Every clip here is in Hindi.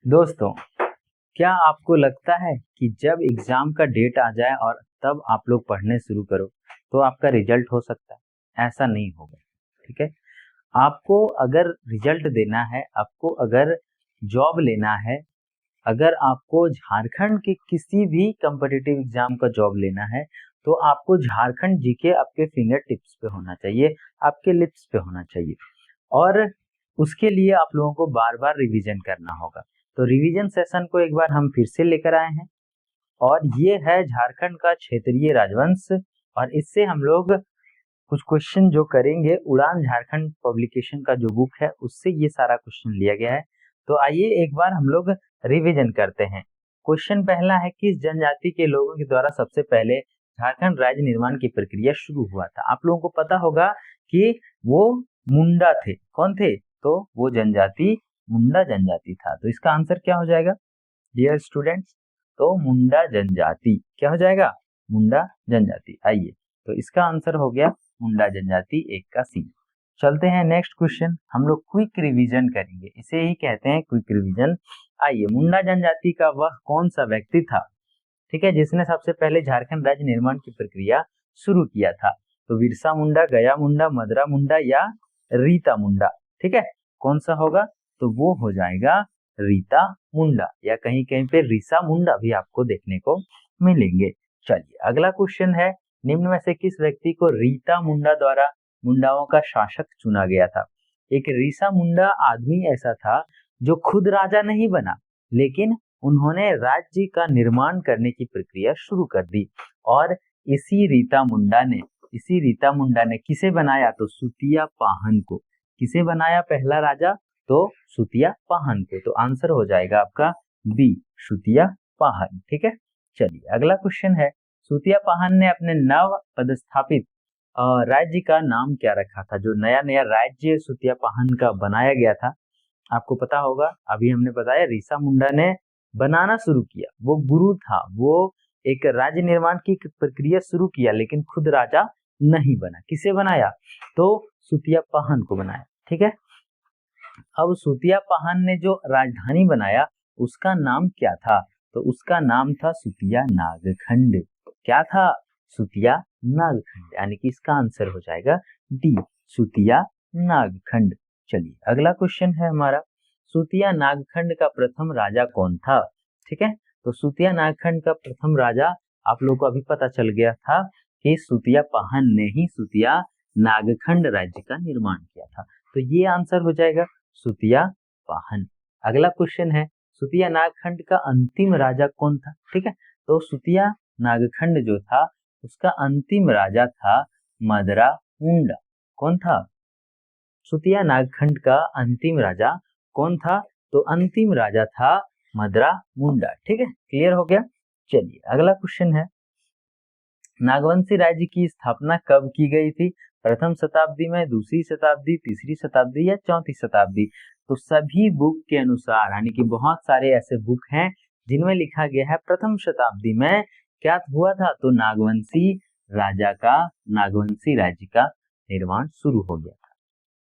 दोस्तों, क्या आपको लगता है कि जब एग्जाम का डेट आ जाए और तब आप लोग पढ़ने शुरू करो तो आपका रिजल्ट हो सकता है? ऐसा नहीं होगा। ठीक है, आपको अगर रिजल्ट देना है, आपको अगर जॉब लेना है, अगर आपको झारखंड के किसी भी कम्पिटिटिव एग्जाम का जॉब लेना है, तो आपको झारखंड जीके आपके फिंगर टिप्स पे होना चाहिए, आपके लिप्स पे होना चाहिए। और उसके लिए आप लोगों को बार बार रिवीजन करना होगा। तो रिवीजन सेशन को एक बार हम फिर से लेकर आए हैं, और ये है झारखंड का क्षेत्रीय राजवंश। और इससे हम लोग कुछ क्वेश्चन जो करेंगे, उड़ान झारखंड पब्लिकेशन का जो बुक है उससे ये सारा क्वेश्चन लिया गया है। तो आइए एक बार हम लोग रिवीजन करते हैं। क्वेश्चन पहला है, किस जनजाति के लोगों के द्वारा सबसे पहले झारखंड राज्य निर्माण की प्रक्रिया शुरू हुआ था? आप लोगों को पता होगा कि वो मुंडा थे। कौन थे? तो वो जनजाति मुंडा जनजाति था। तो इसका आंसर क्या हो जाएगा डियर स्टूडेंट्स? तो मुंडा जनजाति क्या हो जाएगा? मुंडा जनजाति। आइए, तो इसका आंसर हो गया मुंडा जनजाति, एक का सी। चलते हैं नेक्स्ट क्वेश्चन। हम लोग क्विक रिवीजन करेंगे, इसे ही कहते हैं क्विक रिवीजन। आइए, मुंडा जनजाति का वह कौन सा व्यक्ति था, ठीक है, जिसने सबसे पहले झारखंड राज्य निर्माण की प्रक्रिया शुरू किया था? तो बिरसा मुंडा, गया मुंडा, मदरा मुंडा या रीता मुंडा? ठीक है, कौन सा होगा? तो वो हो जाएगा रीता मुंडा, या कहीं कहीं पे रीसा मुंडा भी आपको देखने को मिलेंगे। चलिए, अगला क्वेश्चन है, निम्न में से किस व्यक्ति को रीता मुंडा द्वारा मुंडाओं का शासक चुना गया था? एक रीसा मुंडा आदमी ऐसा था जो खुद राजा नहीं बना, लेकिन उन्होंने राज्य का निर्माण करने की प्रक्रिया शुरू कर दी। और इसी रीता मुंडा ने किसे बनाया? तो सुतिया पाहन को। किसे बनाया पहला राजा? तो सुतिया पाहन को। तो आंसर हो जाएगा आपका बी, सुतिया पाहन। ठीक है, चलिए अगला क्वेश्चन है, सुतिया पाहन ने अपने नव पदस्थापित राज्य का नाम क्या रखा था? जो नया नया राज्य सुतिया पाहन का बनाया गया था, आपको पता होगा, अभी हमने बताया रीसा मुंडा ने बनाना शुरू किया, वो गुरु था, वो एक राज्य निर्माण की प्रक्रिया शुरू किया, लेकिन खुद राजा नहीं बना। किसे बनाया? तो सुतिया पाहन को बनाया। ठीक है, अब सुतिया पाहन ने जो राजधानी बनाया उसका नाम क्या था? तो उसका नाम था सुतिया नागखंड। क्या था? सुतिया नागखंड, यानी कि इसका आंसर हो जाएगा डी, सुतिया नागखंड। चलिए अगला क्वेश्चन है हमारा, सुतिया नागखंड का प्रथम राजा कौन था? ठीक है, तो सुतिया नागखंड का प्रथम राजा आप लोगों को अभी पता चल गया था कि सुतिया पाहन ने ही सुतिया नागखंड राज्य का निर्माण किया था। तो ये आंसर हो जाएगा सुतिया पाहन। अगला क्वेश्चन है, सुतिया नागखंड का अंतिम राजा कौन था? ठीक है, तो सुतिया नागखंड जो था उसका अंतिम राजा था मदरा मुंडा। कौन था? सुतिया नागखंड का अंतिम राजा कौन था? तो अंतिम राजा था मदरा मुंडा। ठीक है, क्लियर हो गया। चलिए अगला क्वेश्चन है, नागवंशी राज्य की स्थापना कब की गई थी? प्रथम शताब्दी में, दूसरी शताब्दी, तीसरी शताब्दी या चौथी शताब्दी? तो सभी बुक के अनुसार, यानी कि बहुत सारे ऐसे बुक हैं जिनमें लिखा गया है प्रथम शताब्दी में क्या हुआ था? तो नागवंशी राज्य का निर्माण शुरू हो गया था।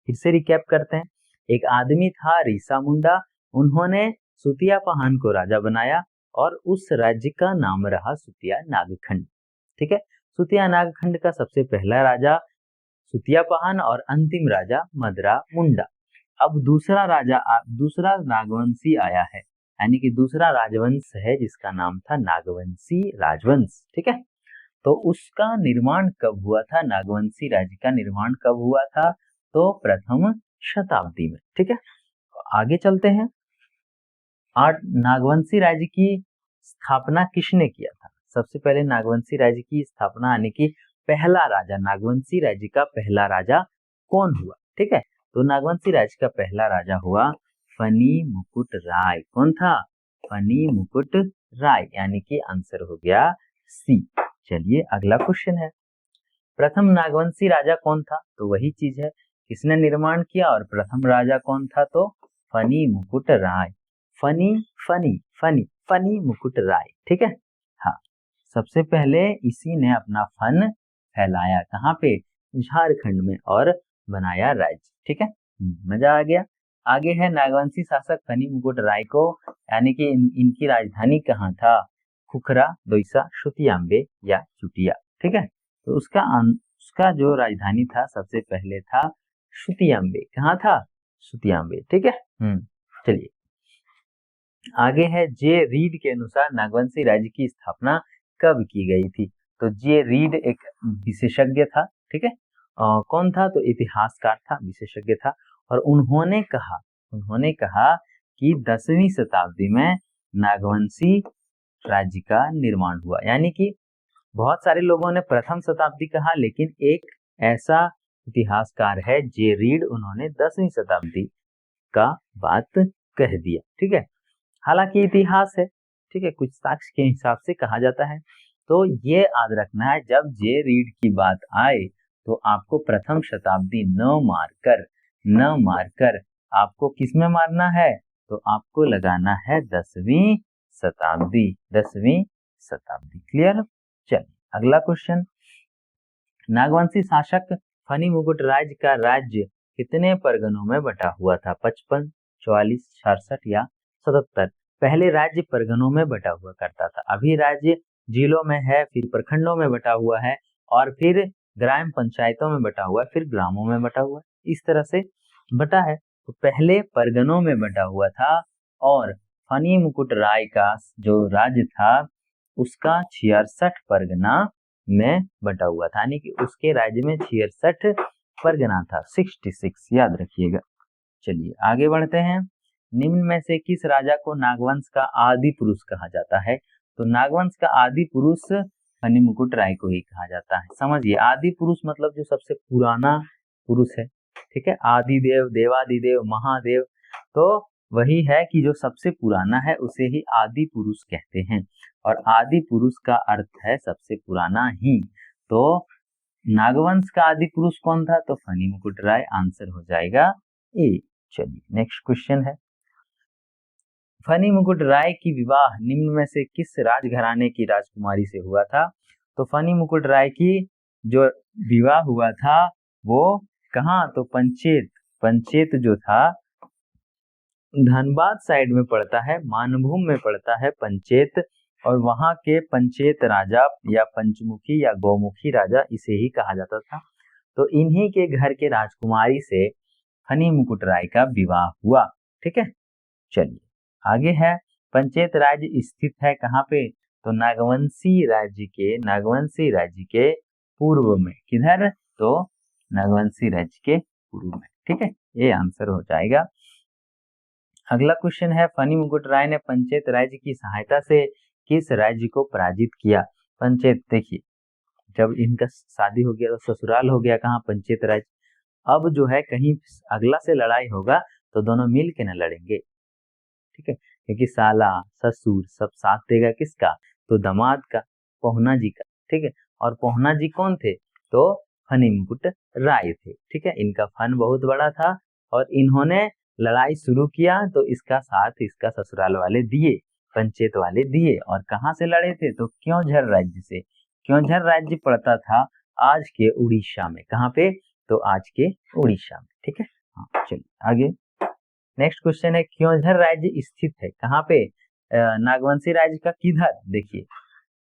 फिर से रिकैप करते हैं, एक आदमी था रीसा मुंडा, उन्होंने सुतिया पाहन को राजा बनाया और उस राज्य का नाम रहा सुतिया नागखंड। ठीक है, सुतिया नागखंड का सबसे पहला राजा सुतिया पाहन और अंतिम राजा मदरा मुंडा। अब दूसरा नागवंशी आया है, यानी कि दूसरा राजवंश है जिसका नाम था नागवंशी राजवंश। ठीक है, तो उसका निर्माण कब हुआ था? नागवंशी राज्य का निर्माण कब हुआ था? तो प्रथम शताब्दी में। ठीक है, आगे चलते हैं। नागवंशी राज्य की स्थापना किसने किया था? सबसे पहले नागवंशी राज्य की स्थापना, यानी कि पहला राजा, नागवंशी राज्य का पहला राजा कौन हुआ? ठीक है, तो नागवंशी राज्य का पहला राजा हुआ फनी मुकुट राय। कौन था? फनी मुकुट राय, यानी कि आंसर हो गया सी। चलिए अगला क्वेश्चन है, प्रथम नागवंशी राजा कौन था? तो वही चीज है, किसने निर्माण किया और प्रथम राजा कौन था? तो फनी मुकुट राय। फनी मुकुट राय। ठीक है, हाँ, सबसे पहले इसी ने अपना फन फैलाया, कहाँ पे? झारखंड में, और बनाया राज्य। ठीक है, मजा आ गया। आगे है नागवंशी शासक फनी मुकुट राय को, यानी कि इनकी राजधानी कहाँ था? खुखरा, दोईसा, शुतियाम्बे या चुटिया। ठीक है, तो उसका जो राजधानी था सबसे पहले था शुतियाम्बे। कहाँ था? शुतियाम्बे। ठीक है। चलिए आगे है जे रीड के अनुसार नागवंशी राज्य की स्थापना कब की गई थी? तो जे रीड एक विशेषज्ञ था। ठीक है, कौन था? तो इतिहासकार था, विशेषज्ञ था, और उन्होंने कहा कि 10वीं शताब्दी में नागवंशी राज्य का निर्माण हुआ। यानी कि बहुत सारे लोगों ने प्रथम शताब्दी कहा, लेकिन एक ऐसा इतिहासकार है जे रीड, उन्होंने 10वीं शताब्दी का बात कह दिया। ठीक है, हालांकि इतिहास है, ठीक है, कुछ साक्ष्य के हिसाब से कहा जाता है। तो ये याद रखना है, जब जे रीड की बात आए तो आपको प्रथम शताब्दी न मारकर आपको किसमें मारना है? तो आपको लगाना है 10वीं शताब्दी। क्लियर? चलिए अगला क्वेश्चन, नागवंशी शासक फनी मुकुट राज्य का राज्य कितने परगनों में बटा हुआ था? 55, 44, 66 या 77? पहले राज्य परगनों में बटा हुआ करता था, अभी राज्य जिलों में है, फिर प्रखंडों में बटा हुआ है, और फिर ग्राम पंचायतों में बटा हुआ है, फिर ग्रामों में बटा हुआ है। इस तरह से बटा है। तो पहले परगनों में बटा हुआ था, और फनी मुकुट राय का जो राज्य था उसका 66 परगना में बटा हुआ था, यानी कि उसके राज्य में 66 परगना था, 66, याद रखिएगा। चलिए आगे बढ़ते हैं, निम्न में से किस राजा को नागवंश का आदि पुरुष कहा जाता है? तो नागवंश का आदि पुरुष फनी मुकुट राय को ही कहा जाता है। समझिए, आदि पुरुष मतलब जो सबसे पुराना पुरुष है। ठीक है, आदिदेव, देवादिदेव, महादेव, तो वही है कि जो सबसे पुराना है उसे ही आदि पुरुष कहते हैं, और आदि पुरुष का अर्थ है सबसे पुराना ही। तो नागवंश का आदि पुरुष कौन था? तो फनी मुकुट राय, आंसर हो जाएगा ए। चलिए नेक्स्ट क्वेश्चन है, फनी मुकुट राय की विवाह निम्न में से किस राजघराने की राजकुमारी से हुआ था? तो फनी मुकुट राय की जो विवाह हुआ था वो कहाँ? तो पंचेत जो था धनबाद साइड में पड़ता है, मानभूम में पड़ता है पंचेत, और वहां के पंचेत राजा या पंचमुखी या गौमुखी राजा इसे ही कहा जाता था। तो इन्हीं के घर के राजकुमारी से फनी मुकुट राय का विवाह हुआ। ठीक है, चलिए आगे है, पंचेत राज्य स्थित है कहाँ पे? तो नागवंशी राज्य के पूर्व में। किधर? तो नागवंशी राज्य के पूर्व में। ठीक है, ये आंसर हो जाएगा। अगला क्वेश्चन है, फनी मुकुट राय ने पंचेत राज्य की सहायता से किस राज्य को पराजित किया? पंचेत, देखिए जब इनका शादी हो गया तो ससुराल हो गया कहाँ? पंचेत राज्य। अब जो है कहीं अगला से लड़ाई होगा तो दोनों मिल के न लड़ेंगे। ठीक है, क्योंकि साला ससुर सब साथ देगा किसका? तो दामाद का, पहुना जी का। ठीक है, और पहुना जी कौन थे? तो फनी मुकुट राय थे। ठीक है, इनका फन बहुत बड़ा था और इन्होंने लड़ाई शुरू किया तो इसका साथ इसका ससुराल वाले दिए, पंचेत वाले दिए। और कहाँ से लड़े थे? तो क्योंझर राज्य से। क्योंझर राज्य पड़ता था आज के उड़ीसा में। कहाँ पे? तो आज के उड़ीसा में। ठीक है, हाँ चलिए आगे। नेक्स्ट क्वेश्चन है, क्योंझर राज्य स्थित है कहाँ पे? नागवंशी राज्य का किधर? देखिए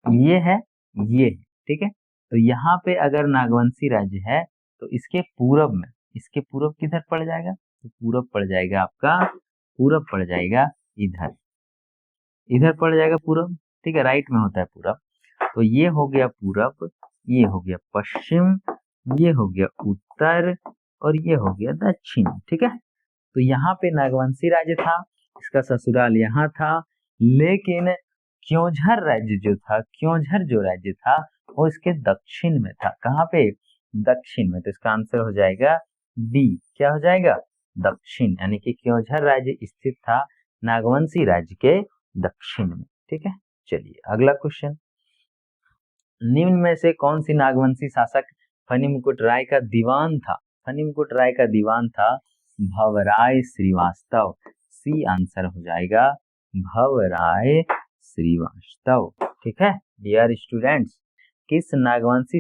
ये है, ये, ठीक है, तो यहाँ पे अगर नागवंशी राज्य है तो इसके पूरब में, इसके पूरब किधर पड़ जाएगा? तो पूरब पड़ जाएगा आपका, पूरब पड़ जाएगा इधर, इधर पड़ जाएगा पूरब। ठीक है, राइट में होता है पूरब। तो ये हो गया पूरब, ये हो गया पश्चिम, ये हो गया उत्तर, और ये हो गया दक्षिण। ठीक है, तो यहाँ पे नागवंशी राज्य था, इसका ससुराल यहाँ था, लेकिन क्योंझर राज्य जो था, क्योंझर जो राज्य था वो इसके दक्षिण में था। कहाँ पे? दक्षिण में। तो इसका आंसर हो जाएगा डी। क्या हो जाएगा? दक्षिण, यानी कि क्योंझर राज्य स्थित था नागवंशी राज्य के दक्षिण में। ठीक है, चलिए अगला क्वेश्चन, निम्न में से कौन सी नागवंशी शासक फनी मुकुट राय का दीवान था? फनी मुकुट राय का दीवान था भवराय श्रीवास्तव। सी आंसर हो जाएगा, भवराय श्रीवास्तव। ठीक है डियर स्टूडेंट्स, किस नागवंशी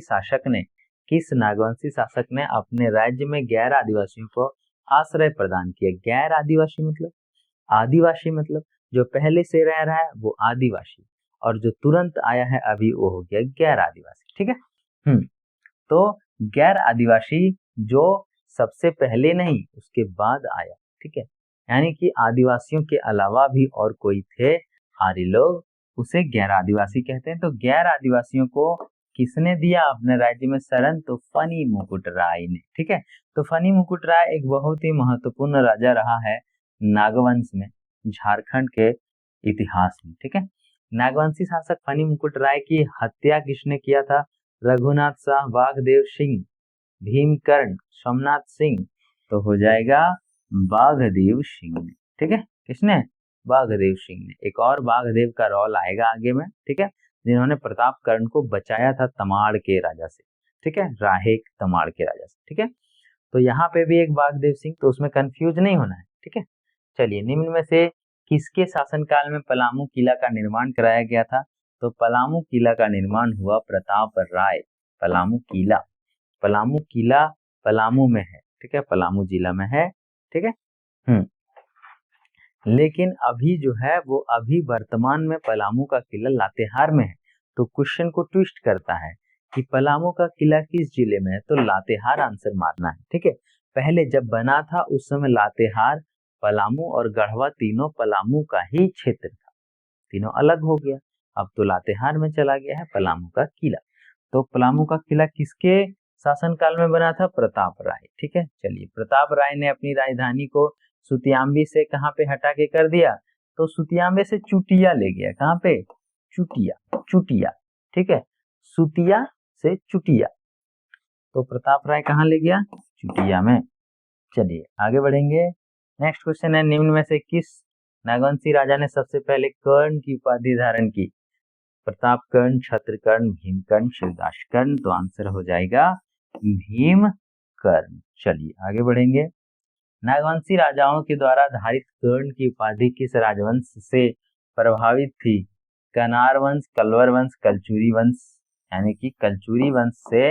शासक ने अपने राज्य में गैर आदिवासियों को आश्रय प्रदान किया। गैर आदिवासी मतलब, आदिवासी मतलब जो पहले से रह रहा है वो आदिवासी, और जो तुरंत आया है अभी वो हो गया गैर आदिवासी। ठीक है। तो गैर आदिवासी जो सबसे पहले नहीं उसके बाद आया। ठीक है, यानी कि आदिवासियों के अलावा भी और कोई थे आर्य लोग, उसे गैर आदिवासी कहते हैं। तो गैर आदिवासियों को किसने दिया अपने राज्य में शरण? तो फनी मुकुट राय ने। ठीक है, तो फनी मुकुट राय एक बहुत ही महत्वपूर्ण राजा रहा है नागवंश में, झारखंड के इतिहास में। ठीक है, नागवंशी शासक फनी मुकुट राय की हत्या किसने किया था? रघुनाथ शाह, बाघदेव सिंह, भीमकर्ण, सोमनाथ सिंह। तो हो जाएगा बाघदेव सिंह ने। ठीक है, किसने? बाघदेव सिंह ने। एक और बाघदेव का रोल आएगा आगे में। ठीक है, जिन्होंने प्रतापकर्ण को बचाया था तमाड़ के राजा से। ठीक है, राहेक तमाड़ के राजा से। ठीक है, तो यहाँ पे भी एक बाघदेव सिंह, तो उसमें कंफ्यूज नहीं होना है। ठीक है, चलिए, निम्न में से किसके शासनकाल में पलामू किला का निर्माण कराया गया था? तो पलामू किला का निर्माण हुआ प्रताप राय। पलामू किला, पलामू किला पलामू में है। ठीक है, पलामू जिला में है। ठीक है। लेकिन अभी जो है वो अभी वर्तमान में पलामू का किला लातेहार में है। तो क्वेश्चन को ट्विस्ट करता है कि पलामू का किला किस जिले में है? तो लातेहार आंसर मारना है। ठीक है, पहले जब बना था उस समय लातेहार, पलामू और गढ़वा तीनों पलामू का ही क्षेत्र था, तीनों अलग हो गया। अब तो लातेहार में चला गया है पलामू का किला। तो पलामू का किला किसके शासनकाल में बना था? प्रताप राय। ठीक है, चलिए, प्रताप राय ने अपनी राजधानी को सुतियाम्बी से कहाँ पे हटा के कर दिया? तो सुतियाम्बे से चुटिया ले गया। कहाँ पे? चुटिया, चुटिया। ठीक है, सुतिया से चुटिया, तो प्रताप राय कहाँ ले गया? चुटिया में। चलिए आगे बढ़ेंगे। नेक्स्ट क्वेश्चन है, निम्न में से किस नागवंशी राजा ने सबसे पहले कर्ण की उपाधि धारण की? प्रतापकर्ण, क्षत्रकर्ण, भीमकर्ण, शिवदासकर्ण। तो आंसर हो जाएगा भीमकर्ण। चलिए आगे बढ़ेंगे। नागवंशी राजाओं के द्वारा धारित कर्ण की उपाधि किस राजवंश से प्रभावित थी? कनार वंश, कलवर वंश, कलचुरी वंश। यानी कि कलचुरी वंश से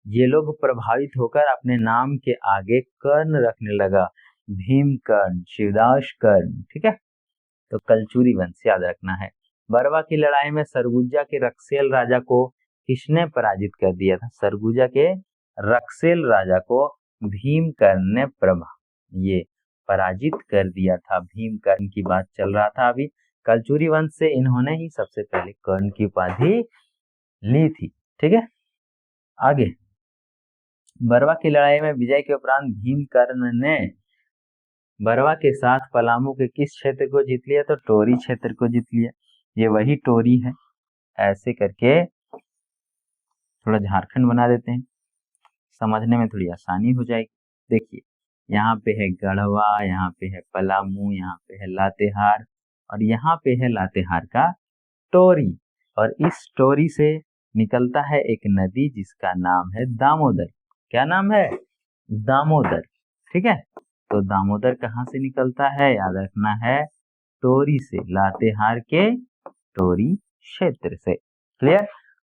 ये लोग प्रभावित होकर अपने नाम के आगे कर्ण रखने लगा, भीमकर्ण, शिवदासकर्ण। ठीक है, तो कलचुरी वंश याद रखना है। बरवा की लड़ाई में सरगुजा के रक्सेल राजा को किसने पराजित कर दिया था? सरगुजा के रक्सेल राजा को भीमकर्ण ने ये पराजित कर दिया था। भीमकर्ण की बात चल रहा था अभी। कलचुरी वंश से इन्होंने ही सबसे पहले कर्ण की उपाधि ली थी। ठीक है, आगे। बरवा की लड़ाई में विजय के उपरांत भीमकर्ण ने बरवा के साथ पलामू के किस क्षेत्र को जीत लिया? तो टोरी क्षेत्र को जीत लिया। ये वही टोरी है। ऐसे करके थोड़ा झारखंड बना देते हैं, समझने में थोड़ी आसानी हो जाएगी। देखिए, यहाँ पे है गढ़वा, यहाँ पे है पलामू, यहाँ पे है लातेहार, और यहाँ पे है लातेहार का टोरी। और इस टोरी से निकलता है एक नदी जिसका नाम है दामोदर। क्या नाम है? दामोदर। ठीक है, तो दामोदर कहाँ से निकलता है? याद रखना है, टोरी से, लातेहार के टोरी क्षेत्र से। क्लियर?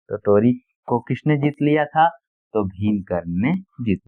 तो टोरी को किसने जीत लिया था? तो भीमकर्ण ने जीत